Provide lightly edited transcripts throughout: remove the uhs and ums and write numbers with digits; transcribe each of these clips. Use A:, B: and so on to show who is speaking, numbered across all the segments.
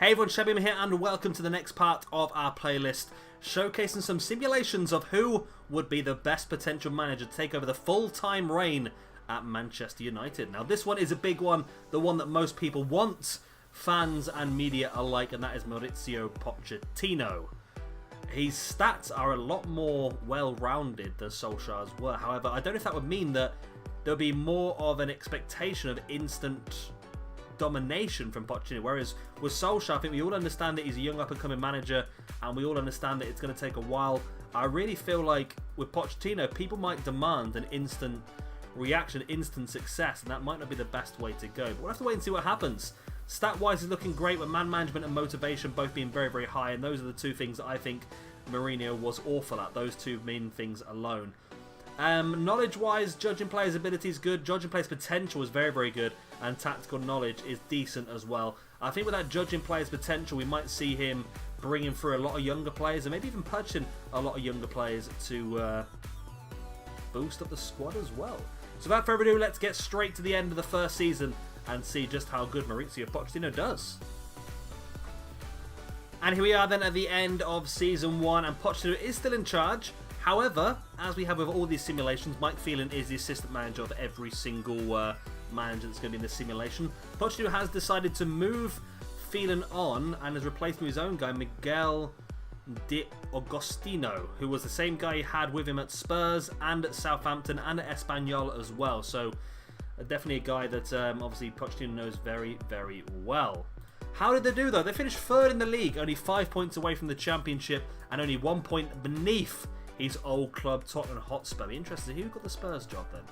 A: Hey everyone, Shabim here and welcome to the next part of our playlist, showcasing some simulations of who would be the best potential manager to take over the full-time reign at Manchester United. Now this one is a big one, the one that most people want, fans and media alike, and that is Mauricio Pochettino. His stats are a lot more well-rounded than Solskjaer's were. However, I don't know if that would mean that there'll be more of an expectation of instant domination from Pochettino, whereas with Solskjaer, I think we all understand that he's a young up-and-coming manager and we all understand that it's going to take a while. I really feel like with Pochettino, people might demand an instant reaction, instant success, and that might not be the best way to go, but we'll have to wait and see what happens. Stat-wise, he's looking great with man management and motivation both being very, very high, and those are the two things that I think Mourinho was awful at, those two main things alone. Knowledge-wise, judging players' ability is good, judging players' potential is very, very good, and tactical knowledge is decent as well. I think with that judging players' potential, we might see him bringing through a lot of younger players, and maybe even purchasing a lot of younger players to boost up the squad as well. So without further ado, let's get straight to the end of the first season and see just how good Mauricio Pochettino does. And here we are then at the end of Season 1, and Pochettino is still in charge. However, as we have with all these simulations, Mike Phelan is the assistant manager of every single manager that's going to be in this simulation. Pochettino has decided to move Phelan on and has replaced him with his own guy, Miguel de Agostino, who was the same guy he had with him at Spurs and at Southampton and at Espanyol as well. So definitely a guy that obviously Pochettino knows very, very well. How did they do though? They finished third in the league, only 5 points away from the championship and only 1 point beneath his old club, Tottenham Hotspur. Be interested who got the Spurs job then.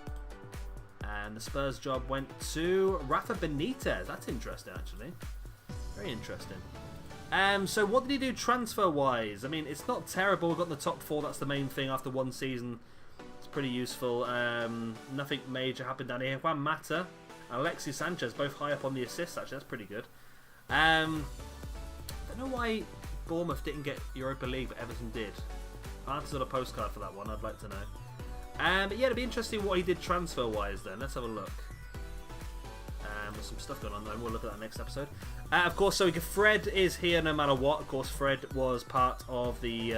A: And the Spurs job went to Rafa Benitez. That's interesting, actually. Very interesting. So what did he do transfer-wise? I mean, it's not terrible. We've got in the top 4. That's the main thing after one season. It's pretty useful. Nothing major happened down here. Juan Mata and Alexis Sanchez, both high up on the assists, actually. That's pretty good. Don't know why Bournemouth didn't get Europa League, but Everton did. Answers on a postcard for that one, I'd like to know. But yeah, it'd be interesting what he did transfer-wise then. Let's have a look. There's some stuff going on though. We'll look at that next episode. Of course, so Fred is here no matter what. Of course, Fred was part of the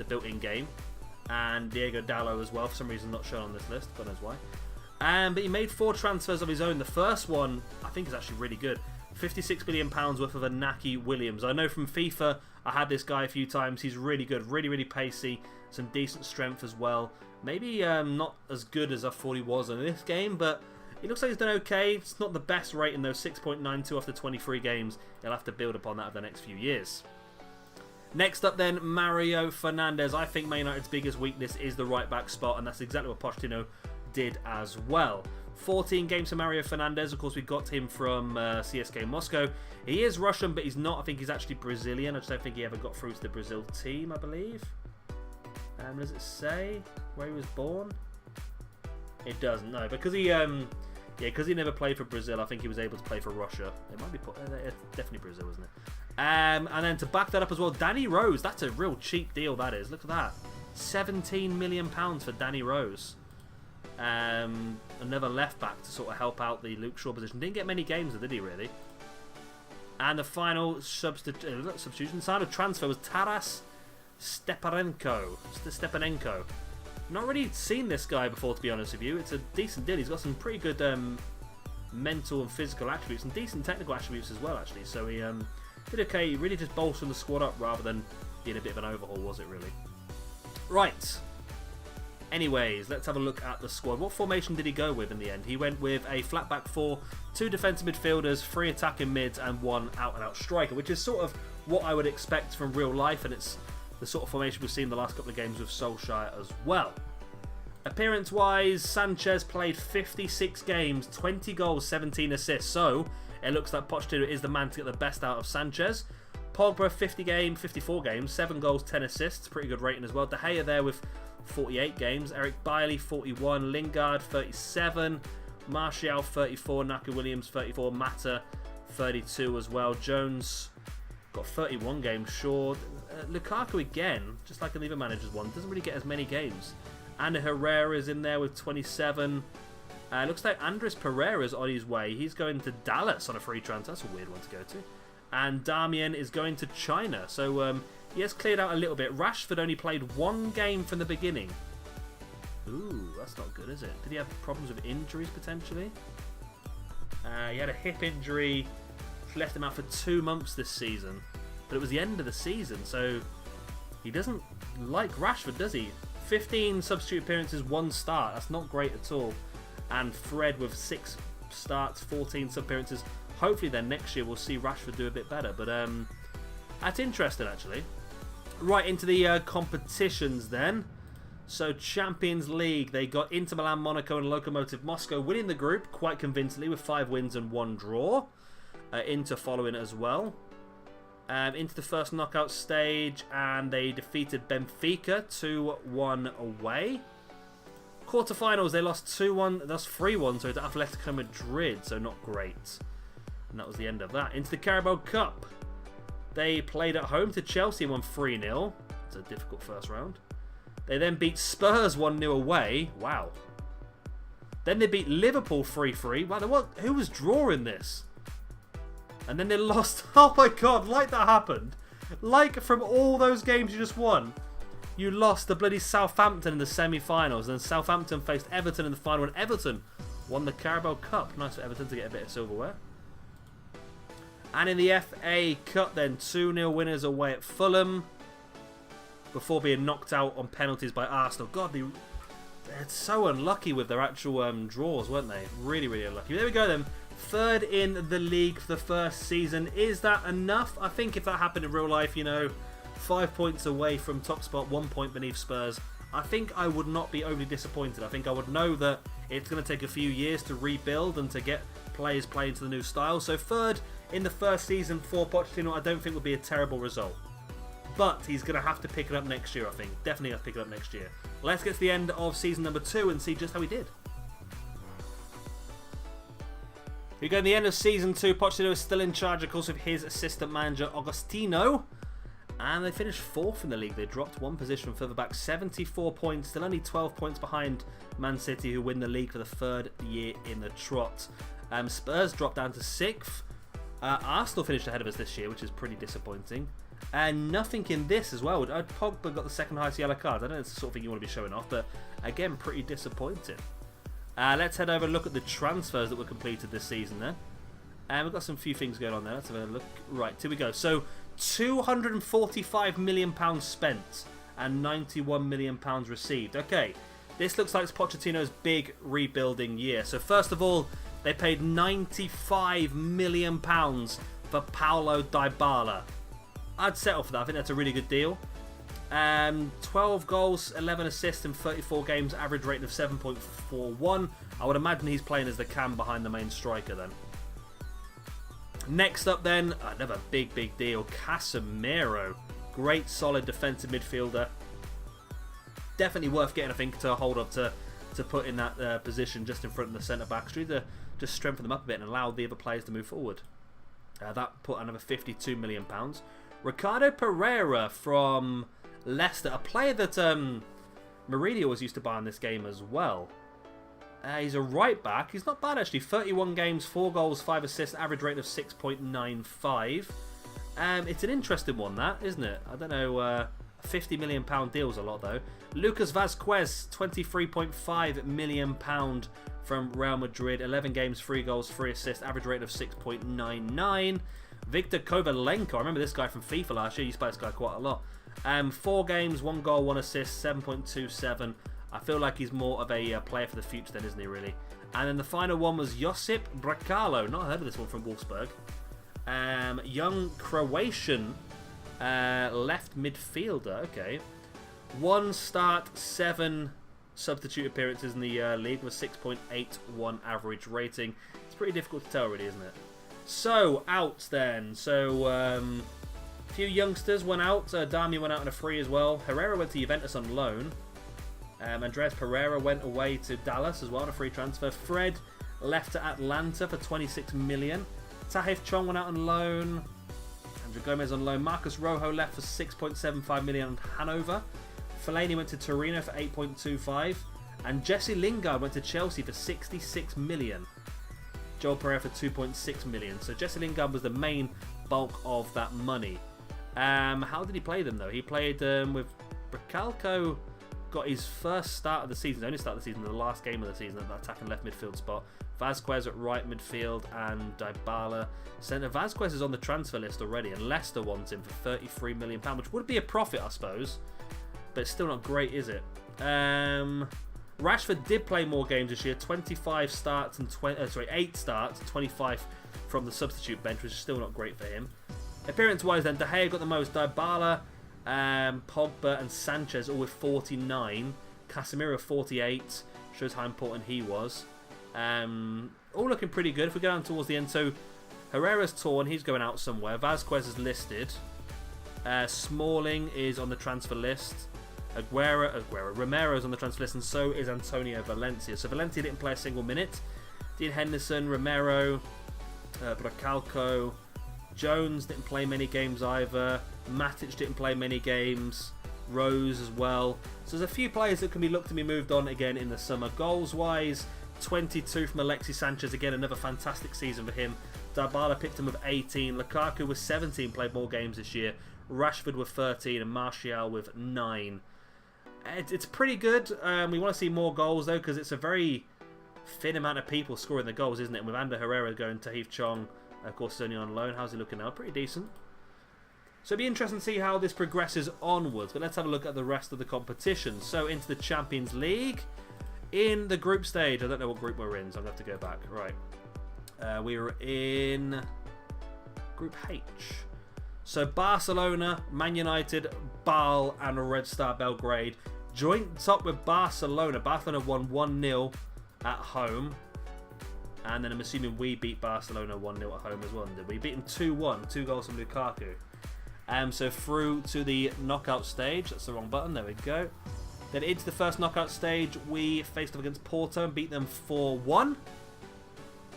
A: built-in game. And Diego Dallo as well, for some reason not shown on this list. God knows why. But he made 4 transfers of his own. The first one, I think, is actually really good. £56 million worth of Inaki Williams. I know from FIFA, I had this guy a few times. He's really good, really, really pacey. Some decent strength as well. Maybe not as good as I thought he was in this game, but he looks like he's done okay. It's not the best rating though, 6.92 after 23 games. He'll have to build upon that over the next few years. Next up then, Mario Fernandes. I think Man United's biggest weakness is the right-back spot, and that's exactly what Pochettino did as well. 14 games for Mario Fernandes. Of course, we got him from CSKA Moscow. He is Russian, but he's not. I think he's actually Brazilian. I just don't think he ever got through to the Brazil team, I believe. Does it say where he was born? It doesn't, no. Because he never played for Brazil, I think he was able to play for Russia. It might be definitely Brazil, isn't it? And then to back that up as well, Danny Rose. That's a real cheap deal, that is. Look at that. £17 million for Danny Rose. Another left back to sort of help out the Luke Shaw position. Didn't get many games, did he really? And the final substitution, sign of transfer was Taras Stepanenko. Not really seen this guy before, to be honest with you. It's a decent deal. He's got some pretty good mental and physical attributes and decent technical attributes as well, actually. So he did okay. He really just bolstered the squad up rather than being a bit of an overhaul, was it really? Right. Anyways, let's have a look at the squad. What formation did he go with in the end? He went with a flat back 4, 2 defensive midfielders, 3 attacking mids, and 1 out-and-out striker, which is sort of what I would expect from real life, and it's the sort of formation we've seen the last couple of games with Solskjaer as well. Appearance-wise, Sanchez played 56 games, 20 goals, 17 assists, so it looks like Pochettino is the man to get the best out of Sanchez. Pogba, 54 games, 7 goals, 10 assists, pretty good rating as well. De Gea there with 48 games, Eric Bailly 41, Lingard 37, Martial 34, Naka Williams 34, Mata 32 as well. Jones got 31 games, Shaw. Lukaku again, just like the other managers one, doesn't really get as many games. Anna Herrera's in there with 27. Looks like Andres Pereira's on his way. He's going to Dallas on a free transfer. That's a weird one to go to. And Darmian is going to China. So he has cleared out a little bit. Rashford only played 1 game from the beginning. Ooh, that's not good, is it? Did he have problems with injuries, potentially? He had a hip injury, which left him out for 2 months this season. But it was the end of the season, so he doesn't like Rashford, does he? 15 substitute appearances, 1 start. That's not great at all. And Fred with 6 starts, 14 sub appearances. Hopefully then next year we'll see Rashford do a bit better. But that's interesting, actually. Right, into the competitions then. So Champions League, they got Inter Milan, Monaco and Lokomotiv Moscow winning the group quite convincingly with 5 wins and 1 draw. Inter following as well. Into the first knockout stage, and they defeated Benfica 2-1 away. Quarterfinals, they lost 2-1, that's 3-1 to Atletico Madrid, so not great. And that was the end of that. Into the Carabao Cup, they played at home to Chelsea and won 3-0. It's a difficult first round. They then beat Spurs 1-0 away. Wow. Then they beat Liverpool 3-3. Wow, who was drawing this? And then they lost. Oh my god, like that happened. Like from all those games you just won, you lost to bloody Southampton in the semi-finals. And Southampton faced Everton in the final, and Everton won the Carabao Cup. Nice for Everton to get a bit of silverware. And in the FA Cup then, 2-0 winners away at Fulham, before being knocked out on penalties by Arsenal. God, they're so unlucky with their actual draws, weren't they? Really, really unlucky. There we go then. 3rd in the league for the first season. Is that enough? I think if that happened in real life, 5 points away from top spot, 1 point beneath Spurs, I think I would not be overly disappointed. I think I would know that it's going to take a few years to rebuild and to get players playing to the new style. So 3rd in the first season for Pochettino, I don't think would be a terrible result. But he's going to have to pick it up next year, I think. Definitely have to pick it up next year. Let's get to the end of season number 2 and see just how he did. We go to the end of season 2. Pochettino is still in charge, of course, with his assistant manager, Agostino. And they finished 4th in the league. They dropped 1 position further back. 74 points. Still only 12 points behind Man City, who win the league for the 3rd year in the trot. Spurs dropped down to 6th. Arsenal finished ahead of us this year, which is pretty disappointing. And nothing in this as well. Pogba got the 2nd highest yellow card. I know it's the sort of thing you want to be showing off, but again, pretty disappointing. Let's head over and look at the transfers that were completed this season then. And we've got some few things going on there. Let's have a look. Right, here we go. So, £245 million spent and £91 million received. Okay, this looks like it's Pochettino's big rebuilding year. So, first of all, they paid £95 million for Paulo Dybala. I'd settle for that. I think that's a really good deal. 12 goals, 11 assists in 34 games, average rating of 7.41. I would imagine he's playing as the cam behind the main striker then. Next up then, another big deal, Casemiro. Great solid defensive midfielder. Definitely worth getting, I think, to hold up to put in that position just in front of the centre-backs. To just strengthen them up a bit and allow the other players to move forward. That put another £52 million. Ricardo Pereira from Leicester, a player that Mourinho was used to buy in this game as well. He's a right back. He's not bad actually. 31 games, 4 goals, 5 assists, average rate of 6.95. It's an interesting one, that, isn't it? I don't know. £50 million deal's a lot though. Lucas Vazquez, £23.5 million from Real Madrid. 11 games, 3 goals, 3 assists, average rate of 6.99. Victor Kovalenko, I remember this guy from FIFA last year. You used to play this guy quite a lot. 4 games, 1 goal, 1 assist, 7.27. I feel like he's more of a player for the future then, isn't he, really? And then the final one was Josip Brekalo. Not heard of this one from Wolfsburg. Young Croatian left midfielder. Okay. 1 start, 7 substitute appearances in the league with 6.81 average rating. It's pretty difficult to tell, really, isn't it? So, out then. So, a few youngsters went out. Darmian went out on a free as well. Herrera went to Juventus on loan. Andreas Pereira went away to Dallas as well on a free transfer. Fred left to Atlanta for 26 million. Tahith Chong went out on loan. Andrew Gomez on loan. Marcus Rojo left for 6.75 million on Hanover. Fellaini went to Torino for 8.25. And Jesse Lingard went to Chelsea for 66 million. Joel Pereira for 2.6 million. So Jesse Lingard was the main bulk of that money. How did he play them, though? He played with Bricalco, got his first start of the season, only start of the season, the last game of the season at that attacking left midfield spot. Vasquez at right midfield and Dybala centre. Vasquez is on the transfer list already, and Leicester wants him for £33 million, which would be a profit, I suppose, but it's still not great, is it? Rashford did play more games this year, 25 starts and 8 starts, 25 from the substitute bench, which is still not great for him. Appearance-wise, then De Gea got the most. Dybala, Pogba, and Sanchez all with 49. Casemiro 48, shows how important he was. All looking pretty good. If we go down towards the end, so Herrera's torn, he's going out somewhere. Vasquez is listed. Smalling is on the transfer list. Romero's on the transfer list, and so is Antonio Valencia. So Valencia didn't play a single minute. Dean Henderson, Romero, Bracalco, Jones didn't play many games either. Matic didn't play many games. Rose as well. So there's a few players that can be looked to be moved on again in the summer. Goals-wise, 22 from Alexis Sanchez. Again, another fantastic season for him. Dybala picked him with 18. Lukaku with 17, played more games this year. Rashford with 13 and Martial with 9. It's pretty good. We want to see more goals, though, because it's a very thin amount of people scoring the goals, isn't it? With Ander Herrera going to Tahith Chong, of course, is only on loan. How's he looking now? Pretty decent. So it'll be interesting to see how this progresses onwards. But let's have a look at the rest of the competition. So into the Champions League. In the group stage, I don't know what group we're in, so I'm going to have to go back. Right. We were in Group H. So Barcelona, Man United, Bâle, and Red Star Belgrade joint top with Barcelona. Barcelona won 1-0 at home. And then I'm assuming we beat Barcelona 1-0 at home as well, did we? Beat them 2-1, 2 goals from Lukaku. So through to the knockout stage. That's the wrong button, there we go. Then into the first knockout stage, we faced up against Porto and beat them 4-1.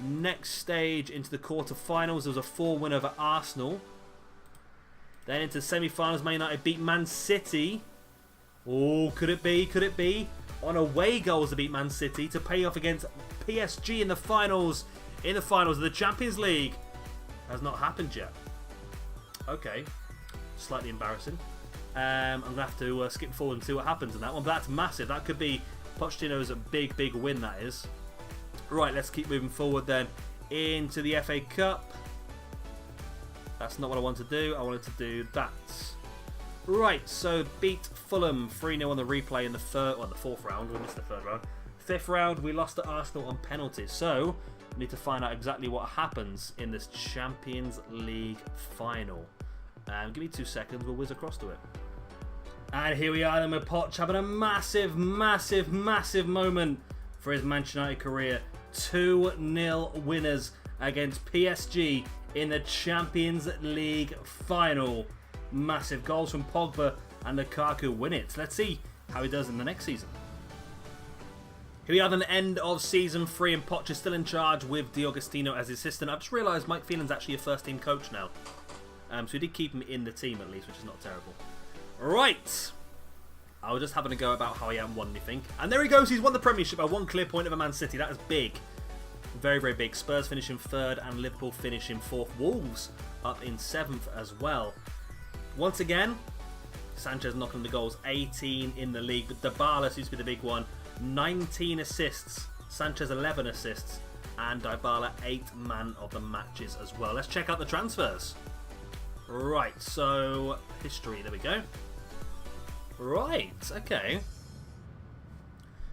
A: Next stage, into the quarterfinals, there was a 4-win over Arsenal. Then into the semi-finals, Man United beat Man City. Oh, could it be? Could it be? On away goals to beat Man City to pay off against PSG in the finals. In the finals of the Champions League. Has not happened yet. Okay. Slightly embarrassing. I'm going to have to skip forward and see what happens in that one. But that's massive. That could be Pochettino's a big, big win, that is. Right, let's keep moving forward then. Into the FA Cup. That's not what I want to do. I wanted to do that. Right, so beat Fulham 3-0 on the replay in the fourth round. We missed the third round. Fifth round, we lost to Arsenal on penalties. So, we need to find out exactly what happens in this Champions League final. Give me 2 seconds, we'll whiz across to it. And here we are then with Poch having a massive, massive, massive moment for his Manchester United career. 2-0 winners against PSG in the Champions League final. Massive goals from Pogba and Lukaku win it. Let's see how he does in the next season. Here we are at the end of Season 3 and Poch is still in charge with D'Agostino as his assistant. I've just realised Mike Phelan's actually a first team coach now. So we did keep him in the team at least, which is not terrible. Right. I was just having a go about how he hadn't won anything. And there he goes, he's won the Premiership by 1 clear point over Man City. That is big. Very, very big. Spurs finish in 3rd and Liverpool finish in 4th. Wolves up in 7th as well. Once again, Sanchez knocking the goals. 18 in the league. But Dybala seems to be the big one. 19 assists. Sanchez 11 assists. And Dybala 8th man of the matches as well. Let's check out the transfers. Right, so history, there we go. Right, okay.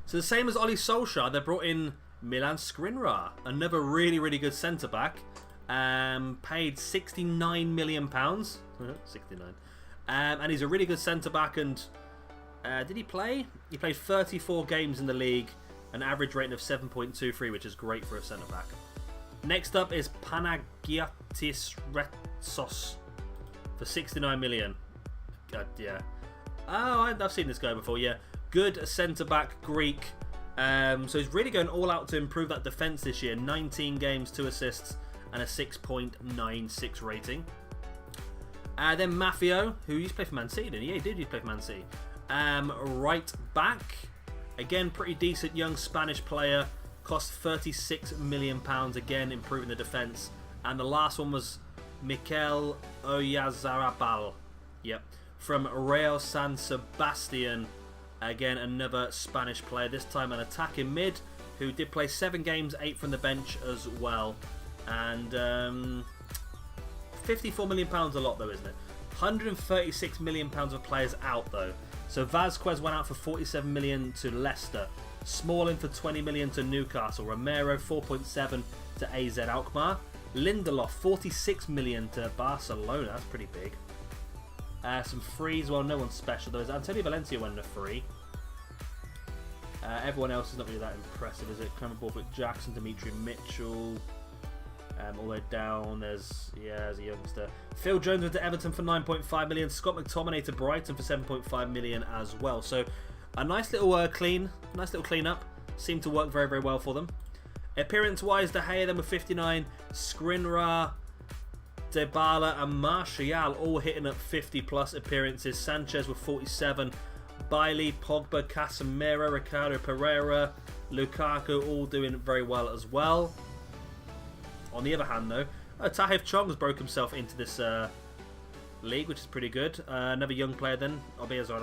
A: So the same as Oli Solskjaer, they brought in Milan Skriniar, another really, really good centre-back. Paid £69 million. 69. And he's a really good centre-back, and did he play? He played 34 games in the league, an average rating of 7.23, which is great for a centre-back. Next up is Panagiotis Retsos. For 69 million. God, yeah. Oh, I've seen this guy before, yeah. Good centre-back, Greek. So he's really going all out to improve that defence this year. 19 games, 2 assists, and a 6.96 rating. Then Maffeo, who used to play for Man City, didn't he? Yeah, he did used to play for Man City. Right back. Again, pretty decent young Spanish player. Cost £36 million, again, improving the defence. And the last one was Mikel Oyarzabal. Yep. From Real San Sebastian. Again, another Spanish player. This time an attacking mid who did play 7 games, 8 from the bench as well. And £54 million a lot though, isn't it? £136 million of players out though. So Vazquez went out for £47 million to Leicester. Smalling for £20 million to Newcastle. Romero 4.7 to AZ Alkmaar. Lindelof £46 million to Barcelona. That's pretty big. Some frees. Well, no one's special though. Antonio Valencia went in a free. Everyone else is not really that impressive, is it? Clement Borthwick Jackson, Dimitri Mitchell. All the way down, there's a youngster. Phil Jones went to Everton for 9.5 million. Scott McTominay to Brighton for 7.5 million as well. So a nice little clean up. Seemed to work very, very well for them. Appearance-wise, De Gea then with 59, Skriniar, Dybala and Martial all hitting up 50+ appearances. Sanchez with 47, Bailey, Pogba, Casemiro, Ricardo Pereira, Lukaku all doing very well as well. On the other hand though, Tahith Chong's broke himself into this league, which is pretty good. Another young player then, Victor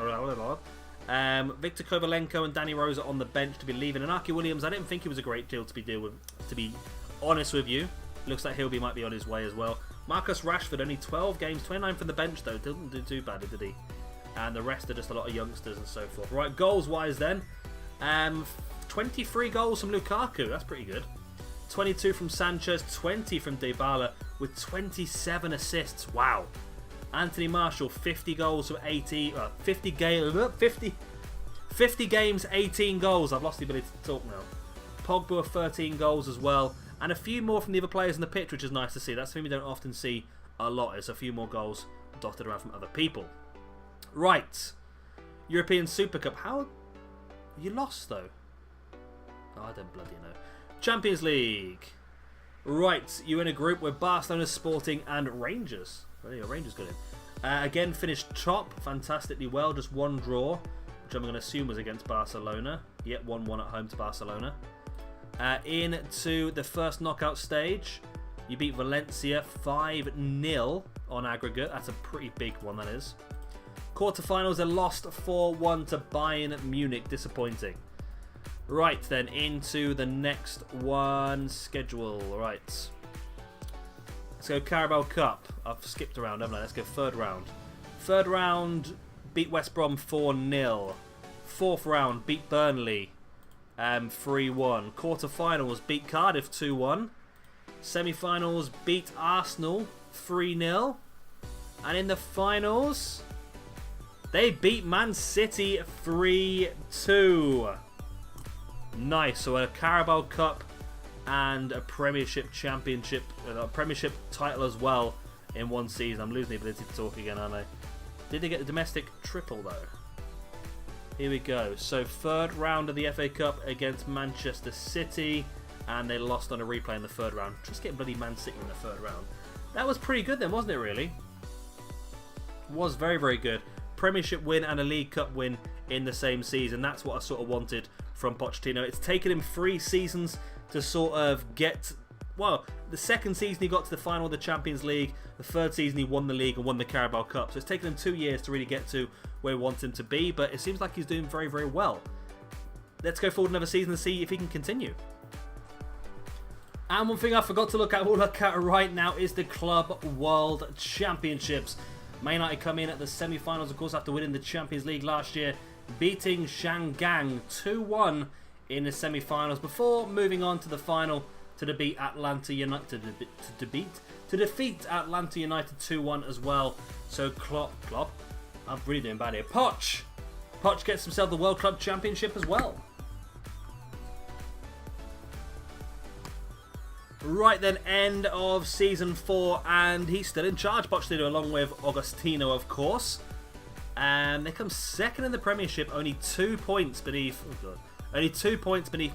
A: Kovalenko and Danny Rose are on the bench to be leaving. And Archie Williams, I didn't think he was a great deal to be honest with you. Looks like might be on his way as well. Marcus Rashford, only 12 games, 29 from the bench though. Didn't do too bad, did he? And the rest are just a lot of youngsters and so forth. Right, goals-wise then. 23 goals from Lukaku. That's pretty good. 22 from Sanchez, 20 from Dybala with 27 assists. Wow. Anthony Martial, 50 goals for 50 games, 18 goals. I've lost the ability to talk now. Pogba with 13 goals as well. And a few more from the other players in the pitch, which is nice to see. That's something we don't often see a lot. It's a few more goals dotted around from other people. Right. European Super Cup. How? You lost, though. Oh, I don't bloody know. Champions League. Right. You're in a group with Barcelona, Sporting, and Rangers. Well, yeah, Rangers got in. Again, finished top fantastically well. Just one draw, which I'm going to assume was against Barcelona. Yet 1-1 at home to Barcelona. Into the first knockout stage, you beat Valencia 5-0 on aggregate. That's a pretty big one, that is. Quarterfinals, they lost 4-1 to Bayern Munich. Disappointing. Right, then, into the next one. Schedule. Right. Let's go Carabao Cup. I've skipped around, haven't I? Let's go third round. Third round, beat West Brom 4-0. Fourth round, beat Burnley 3-1. Quarterfinals, beat Cardiff 2-1. Semi-finals, beat Arsenal 3-0. And in the finals, they beat Man City 3-2. Nice. So a Carabao Cup and a Premiership Championship, a Premiership title as well in one season. I'm losing the ability to talk again, aren't I? Did they get the domestic triple though? Here we go. So third round of the FA Cup against Manchester City, and they lost on a replay in the third round. Just getting bloody Man City in the third round. That was pretty good then, wasn't it really? Was very, very good. Premiership win and a League Cup win in the same season. That's what I sort of wanted from Pochettino. It's taken him 3 seasons to sort of get... Well, the second season he got to the final of the Champions League. The third season he won the league and won the Carabao Cup. So it's taken him 2 years to really get to where we want him to be. But it seems like he's doing very, very well. Let's go forward another season and see if he can continue. And one thing I forgot to look at, we'll look at right now, is the Club World Championships. Man United come in at the semi-finals, of course, after winning the Champions League last year, beating Shangang 2-1 in the semi-finals before moving on to the final to defeat Atlanta United to defeat Atlanta United 2-1 as well. So Klopp, I'm really doing bad here. Poch gets himself the World Club Championship as well. Right then, end of Season 4, and he's still in charge, Pochettino, along with Agostino, of course. And they come second in the Premiership, only 2 points beneath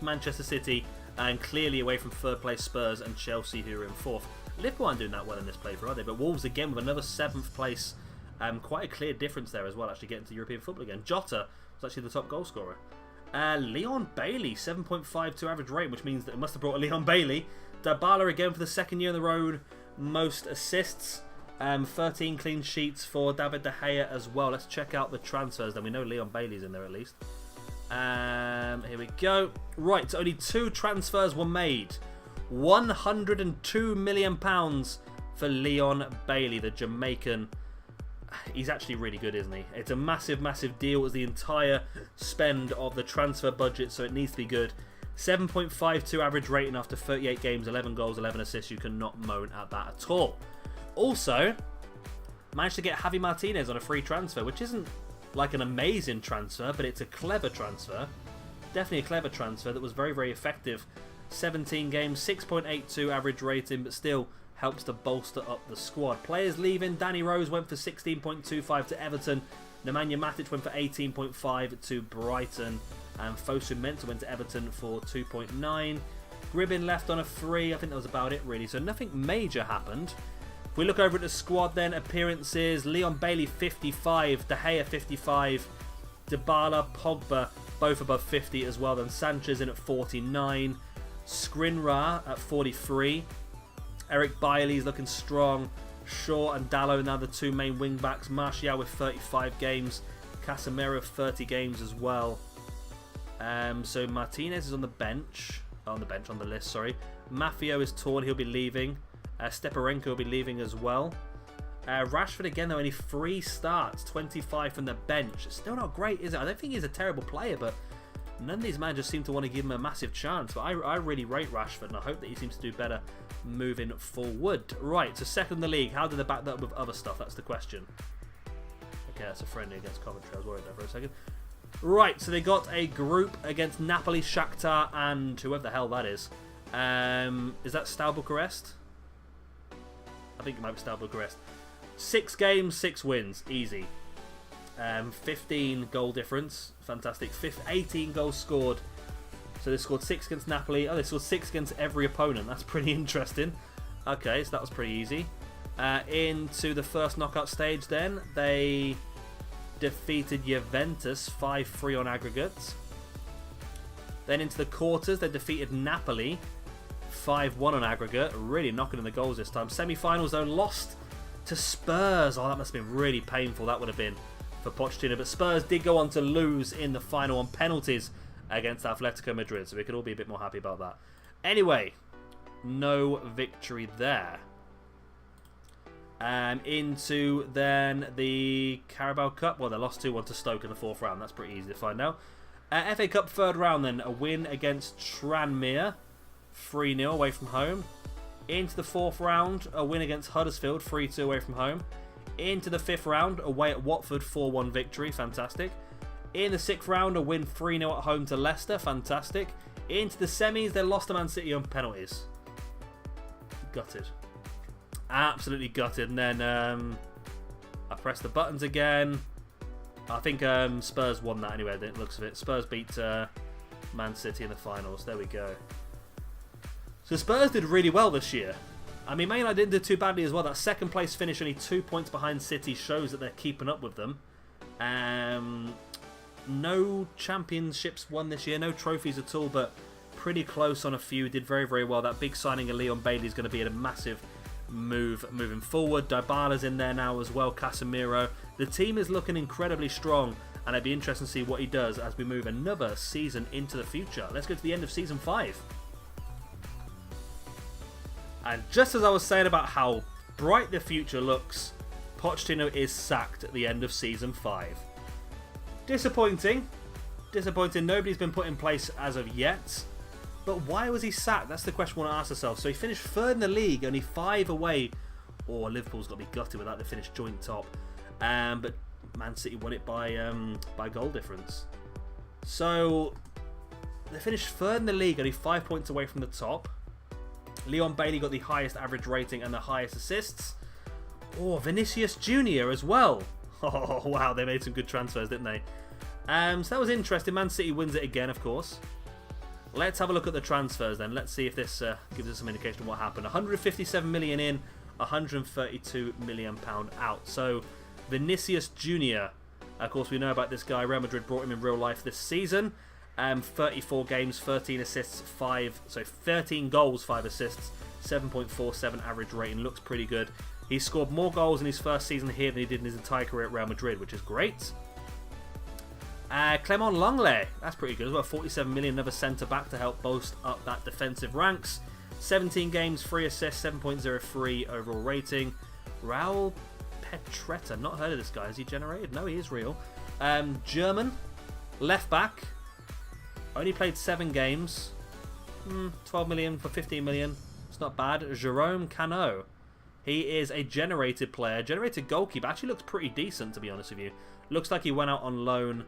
A: Manchester City, and clearly away from third place Spurs and Chelsea, who are in fourth. Liverpool aren't doing that well in this playthrough, are they? But Wolves again with another 7th place. Quite a clear difference there as well, actually getting to European football again. Jota was actually the top goal scorer. Leon Bailey, 7.52 average rate, which means that it must have brought a Leon Bailey. Dybala again for the second year in the road most assists. 13 clean sheets for David De Gea as well. Let's check out the transfers then. We know Leon Bailey's in there at least. Here we go. Right, so only 2 transfers were made. £102 million for Leon Bailey, the Jamaican. He's actually really good, isn't he? It's a massive, massive deal. It's the entire spend of the transfer budget, so it needs to be good. 7.52 average rating after 38 games, 11 goals, 11 assists. You cannot moan at that at all. Also, managed to get Javi Martinez on a free transfer, which isn't like an amazing transfer, but it's a clever transfer. Definitely a clever transfer that was very, very effective. 17 games, 6.82 average rating, but still helps to bolster up the squad. Players leaving: Danny Rose went for 16.25 to Everton. Nemanja Matic went for 18.5 to Brighton. And Fosu Mensah went to Everton for 2.9. Gribbin left on a free. I think that was about it, really. So nothing major happened. If we look over at the squad then, appearances: Leon Bailey 55, De Gea 55, Dybala, Pogba both above 50 as well. Then Sanchez in at 49, Skriniar at 43, Eric Bailey's looking strong, Shaw and Dalot now the 2 main wing backs, Martial with 35 games, Casemiro 30 games as well. So Martinez is on the list, sorry. Maffeo is torn, he'll be leaving. Steparenko will be leaving as well. Rashford again, though, only 3 starts, 25 from the bench. It's still not great, is it? I don't think he's a terrible player, but none of these managers seem to want to give him a massive chance. But I really rate Rashford, and I hope that he seems to do better moving forward. Right, so second in the league. How do they back that up with other stuff? That's the question. Okay, that's a friendly against Coventry. I was worried there for a second. Right, so they got a group against Napoli, Shakhtar, and whoever the hell that is. Is that Steaua Bucharest? I think it might be Steaua Bucharest. 6 games, 6 wins. Easy. 15 goal difference. Fantastic. 18 goals scored. So they scored 6 against Napoli. Oh, they scored 6 against every opponent. That's pretty interesting. Okay, so that was pretty easy. Into the first knockout stage then. They defeated Juventus 5-3 on aggregate. Then into the quarters, they defeated Napoli 5-1 on aggregate. Really knocking in the goals this time. Semi-finals, though, lost to Spurs. Oh, that must have been really painful. That would have been for Pochettino. But Spurs did go on to lose in the final on penalties against Atletico Madrid. So we could all be a bit more happy about that. Anyway, no victory there. Into then the Carabao Cup. Well, they lost 2-1 to Stoke in the 4th round. That's pretty easy to find out. FA Cup 3rd round then. A win against Tranmere. 3-0 away from home. Into the 4th round, a win against Huddersfield, 3-2 away from home. Into the 5th round, away at Watford, 4-1 victory, fantastic. In the 6th round, a win 3-0 at home to Leicester, fantastic. Into the semis, they lost to Man City on penalties. Gutted. Absolutely gutted. And then I pressed the buttons again. I think Spurs won that anyway, the looks of it. Spurs beat Man City in the finals. There we go. So Spurs did really well this year. I mean, Man United didn't do too badly as well. That 2nd place finish, only 2 points behind City, shows that they're keeping up with them. No championships won this year, no trophies at all, but pretty close on a few. Did very, very well. That big signing of Leon Bailey is going to be a massive move moving forward. Dybala's in there now as well, Casemiro. The team is looking incredibly strong, and it'd be interesting to see what he does as we move another season into the future. Let's go to the end of Season 5. And just as I was saying about how bright the future looks, Pochettino is sacked at the end of Season 5. Disappointing. Disappointing. Nobody's been put in place as of yet. But why was he sacked? That's the question we want to ask ourselves. So he finished 3rd in the league, only 5 away. Oh, Liverpool's got to be gutted with that. They finished joint top. But Man City won it by goal difference. So they finished 3rd in the league, only 5 points away from the top. Leon Bailey got the highest average rating and the highest assists. Oh, Vinicius Jr. as well. Oh, wow, they made some good transfers, didn't they? So that was interesting. Man City wins it again, of course. Let's have a look at the transfers then. Let's see if this gives us some indication of what happened. 157 million in, 132 million pound out. So Vinicius Jr. Of course, we know about this guy. Real Madrid brought him in real life this season. 34 games, 13 assists, 13 goals, 5 assists, 7.47 average rating. Looks pretty good. He scored more goals in his first season here than he did in his entire career at Real Madrid, which is great. Clement Langlais, that's pretty good as well. 47 million, another centre-back to help boost up that defensive ranks. 17 games, 3 assists, 7.03 overall rating. Raul Petretta, not heard of this guy. Is he generated? No, he is real. German, left-back. Only played 7 games. 12 million for 15 million. It's not bad. Jerome Cano. He is a generated player. Generated goalkeeper. Actually looks pretty decent, to be honest with you. Looks like he went out on loan.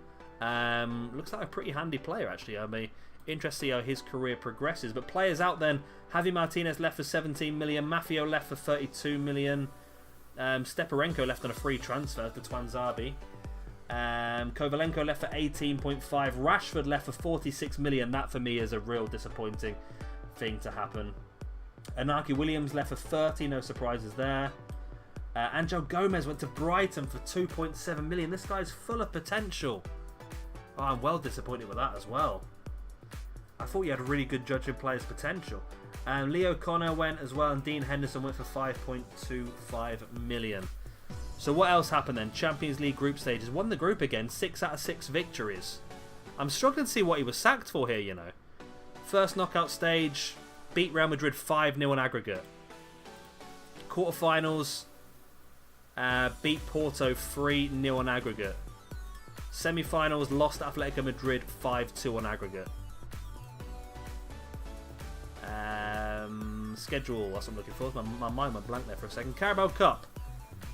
A: Looks like a pretty handy player, actually. I'll be interested to see how his career progresses. But players out then. Javi Martinez left for 17 million. Mafio left for 32 million. Steparenko left on a free transfer to Twanzabi. Kovalenko left for 18.5. Rashford left for 46 million. That for me is a real disappointing thing to happen. Inaki Williams left for 30. No surprises there. Angel Gomez went to Brighton for 2.7 million. This guy's full of potential. Oh, I'm well disappointed with that as well. I thought you had a really good judging players' potential. Leo Connor went as well, and Dean Henderson went for 5.25 million. So what else happened then? Champions League group stages. Won the group again. 6 out of 6 victories. I'm struggling to see what he was sacked for here, you know. First knockout stage. Beat Real Madrid 5-0 on aggregate. Quarterfinals. Beat Porto 3-0 on aggregate. Semi-finals. Lost Atletico Madrid 5-2 on aggregate. Schedule. That's what I'm looking for. My mind went blank there for a second. Carabao Cup.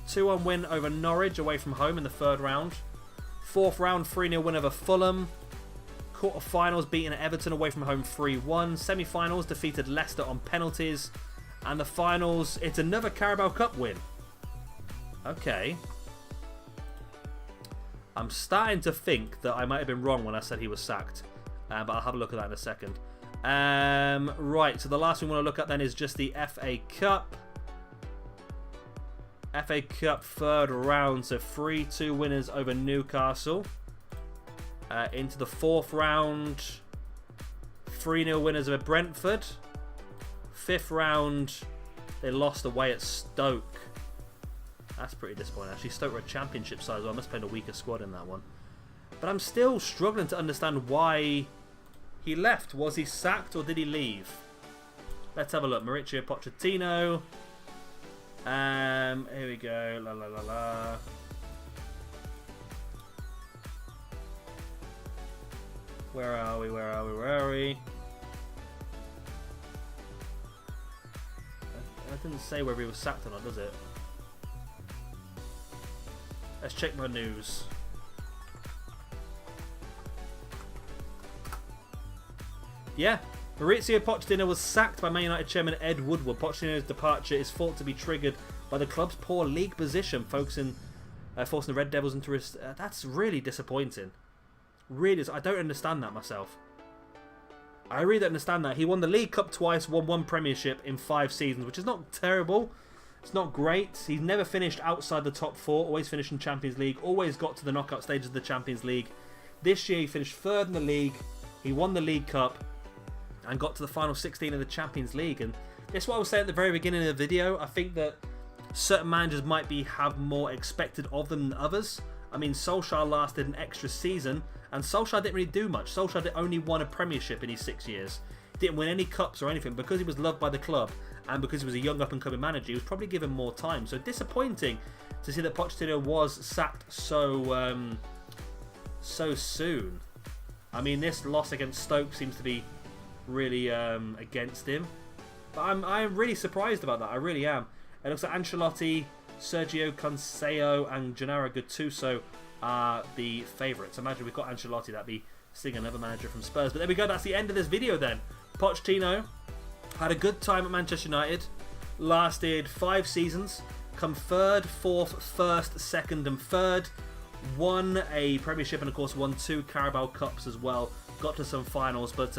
A: 2-1 win over Norwich away from home in the 3rd round. 4th round, 3-0 win over Fulham. Quarterfinals, beating Everton away from home 3-1. Semi-finals, defeated Leicester on penalties. And the finals, it's another Carabao Cup win. Okay. I'm starting to think that I might have been wrong when I said he was sacked. But I'll have a look at that in a second. Right, so the last thing we want to look at then is just the FA Cup. FA Cup 3rd round, so 3-2 winners over Newcastle. Into the 4th round, 3-0 winners over Brentford. 5th round, they lost away at Stoke. That's pretty disappointing. Actually, Stoke were a championship side as well. I must have played a weaker squad in that one. But I'm still struggling to understand why he left. Was he sacked or did he leave? Let's have a look. Mauricio Pochettino. Here we go. La la la la. Where are we? Where are we? Where are we? It didn't say whether he was sacked or not, does it? Let's check my news. Yeah, Mauricio Pochettino was sacked by Man United chairman Ed Woodward. Pochettino's departure is thought to be triggered by the club's poor league position, forcing the Red Devils into risk. That's really disappointing. Really, I don't understand that myself. I really don't understand that. He won the League Cup twice, won 1 Premiership in 5 seasons, which is not terrible. It's not great. He's never finished outside the top 4, always finished in Champions League, always got to the knockout stages of the Champions League. This year he finished 3rd in the league, he won the League Cup, and got to the final 16 of the Champions League. And that's what I was saying at the very beginning of the video. I think that certain managers might have more expected of them than others. I mean, Solskjaer lasted an extra season, and Solskjaer didn't really do much. Solskjaer only won a Premiership in his 6 years. Didn't win any cups or anything. Because he was loved by the club, and because he was a young up-and-coming manager, he was probably given more time. So disappointing to see that Pochettino was sacked so soon. I mean, this loss against Stoke seems to be really against him. But I'm really surprised about that. I really am. It looks like Ancelotti, Sergio Conceição and Gennaro Gattuso are the favourites. Imagine we've got Ancelotti, that'd be seeing another manager from Spurs. But there we go, that's the end of this video then. Pochettino had a good time at Manchester United, lasted 5 seasons, come 3rd, 4th, 1st, 2nd and 3rd, won a Premiership and of course won 2 Carabao Cups as well, got to some finals, but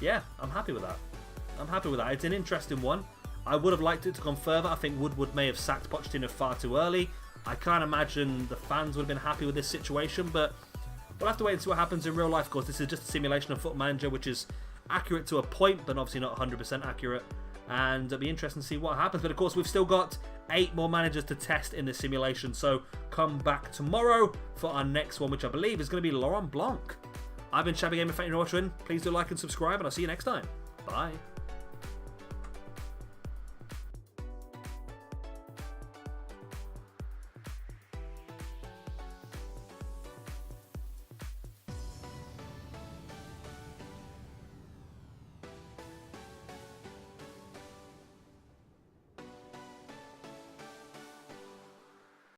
A: yeah, I'm happy with that. I'm happy with that. It's an interesting one. I would have liked it to come further. I think Woodward may have sacked Pochettino far too early. I can't imagine the fans would have been happy with this situation, but we'll have to wait and see what happens in real life. Of course, this is just a simulation of Football Manager, which is accurate to a point, but obviously not 100% accurate. And it'll be interesting to see what happens. But of course, we've still got 8 more managers to test in this simulation. So come back tomorrow for our next one, which I believe is going to be Laurent Blanc. I've been Shabby Gamer. Thank you for watching. Please do like and subscribe, and I'll see you next time. Bye.